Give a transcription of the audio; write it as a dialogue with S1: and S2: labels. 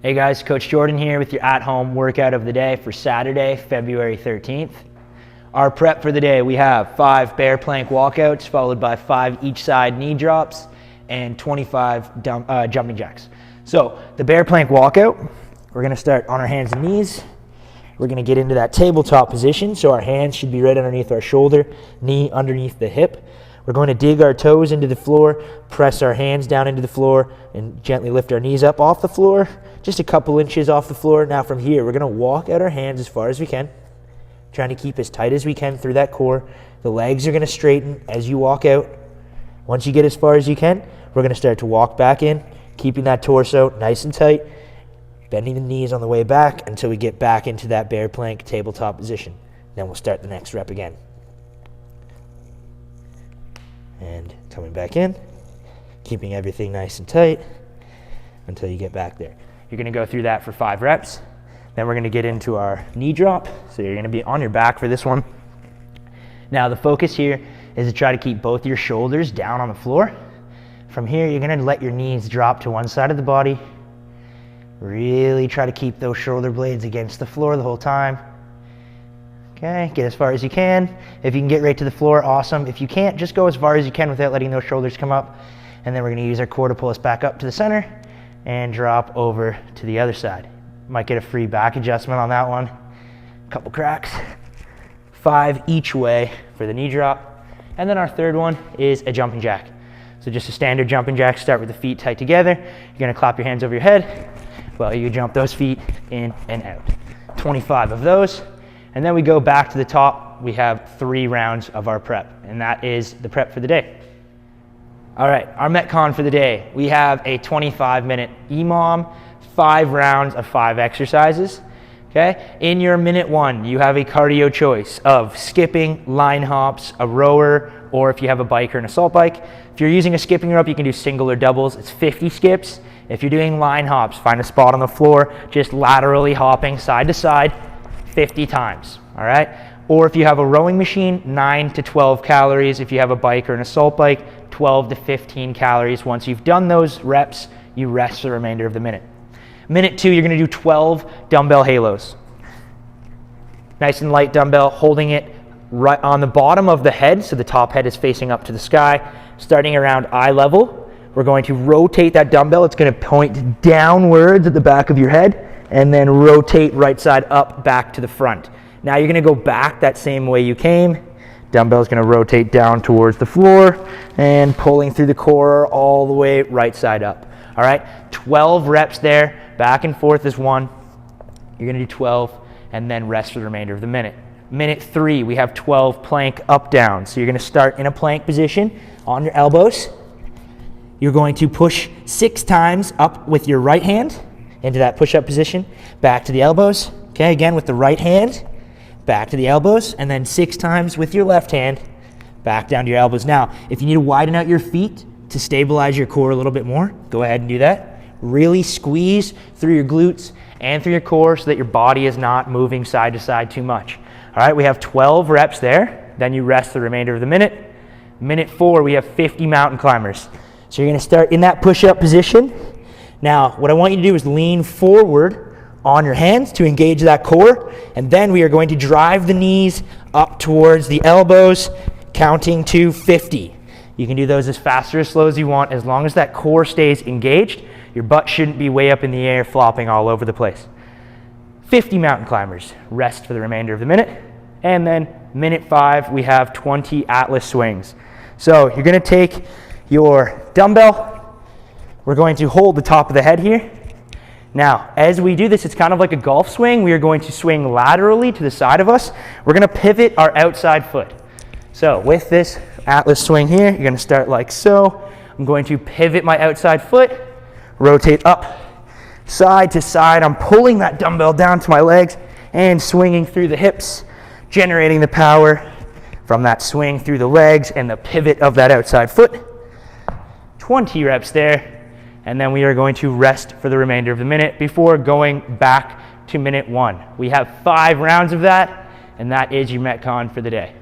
S1: Hey guys, Coach Jordan here with your at-home workout of the day for Saturday, February 13th. Our prep for the day, we have 5 bear plank walkouts followed by 5 each side knee drops and 25 jumping jacks. So the bear plank walkout, we're gonna start on our hands and knees. We're gonna get into that tabletop position, so our hands should be right underneath our shoulder, knee underneath the hip. We're going to dig our toes into the floor, press our hands down into the floor, and gently lift our knees up off the floor, just a couple inches off the floor. Now from here, we're gonna walk out our hands as far as we can, trying to keep as tight as we can through that core. The legs are gonna straighten as you walk out. Once you get as far as you can, we're gonna start to walk back in, keeping that torso nice and tight, bending the knees on the way back until we get back into that bear plank tabletop position. Then we'll start the next rep again. And coming back in, keeping everything nice and tight until you get back there. You're gonna go through that for 5 reps. Then we're gonna get into our knee drop. So you're gonna be on your back for this one. Now the focus here is to try to keep both your shoulders down on the floor. From here, you're gonna let your knees drop to one side of the body. Really try to keep those shoulder blades against the floor the whole time. Okay, get as far as you can. If you can get right to the floor, awesome. If you can't, just go as far as you can without letting those shoulders come up. And then we're gonna use our core to pull us back up to the center and drop over to the other side. Might get a free back adjustment on that one. Couple cracks. 5 each way for the knee drop. And then our third one is a jumping jack. So just a standard jumping jack, start with the feet tight together. You're gonna clap your hands over your head while you jump those feet in and out. 25 of those. And then we go back to the top. We have 3 rounds of our prep, and that is the prep for the day. All right, our Metcon for the day. We have a 25-minute EMOM, 5 rounds of 5 exercises, okay? In your minute 1, you have a cardio choice of skipping, line hops, a rower, or if you have a bike or an assault bike. If you're using a skipping rope, you can do single or doubles. It's 50 skips. If you're doing line hops, find a spot on the floor, just laterally hopping side to side, 50 times, all right? Or if you have a rowing machine, 9 to 12 calories. If you have a bike or an assault bike, 12 to 15 calories. Once you've done those reps, you rest the remainder of the minute. Minute 2, you're gonna do 12 dumbbell halos. Nice and light dumbbell, holding it right on the bottom of the head, so the top head is facing up to the sky. Starting around eye level, we're going to rotate that dumbbell. It's gonna point downwards at the back of your head, and then rotate right side up back to the front. Now you're gonna go back that same way you came. Dumbbell's gonna rotate down towards the floor and pulling through the core all the way right side up. All right, 12 reps there, back and forth is 1. You're gonna do 12 and then rest for the remainder of the minute. Minute 3, we have 12 plank up down. So you're gonna start in a plank position on your elbows. You're going to push 6 times up with your right hand into that push-up position, back to the elbows. Okay, again with the right hand, back to the elbows, and then 6 times with your left hand, back down to your elbows. Now, if you need to widen out your feet to stabilize your core a little bit more, go ahead and do that. Really squeeze through your glutes and through your core so that your body is not moving side to side too much. All right, we have 12 reps there. Then you rest the remainder of the minute. Minute 4, we have 50 mountain climbers. So you're gonna start in that push-up position. Now, what I want you to do is lean forward on your hands to engage that core, and then we are going to drive the knees up towards the elbows, counting to 50. You can do those as fast or as slow as you want. As long as that core stays engaged, your butt shouldn't be way up in the air, flopping all over the place. 50 mountain climbers. Rest for the remainder of the minute. And then minute 5, we have 20 Atlas swings. So you're gonna take your dumbbell. We're going to hold the top of the head here. Now, as we do this, it's kind of like a golf swing. We are going to swing laterally to the side of us. We're gonna pivot our outside foot. So with this Atlas swing here, you're gonna start like so. I'm going to pivot my outside foot, rotate up, side to side. I'm pulling that dumbbell down to my legs and swinging through the hips, generating the power from that swing through the legs and the pivot of that outside foot. 20 reps there. And then we are going to rest for the remainder of the minute before going back to minute 1. We have 5 rounds of that, and that is your Metcon for the day.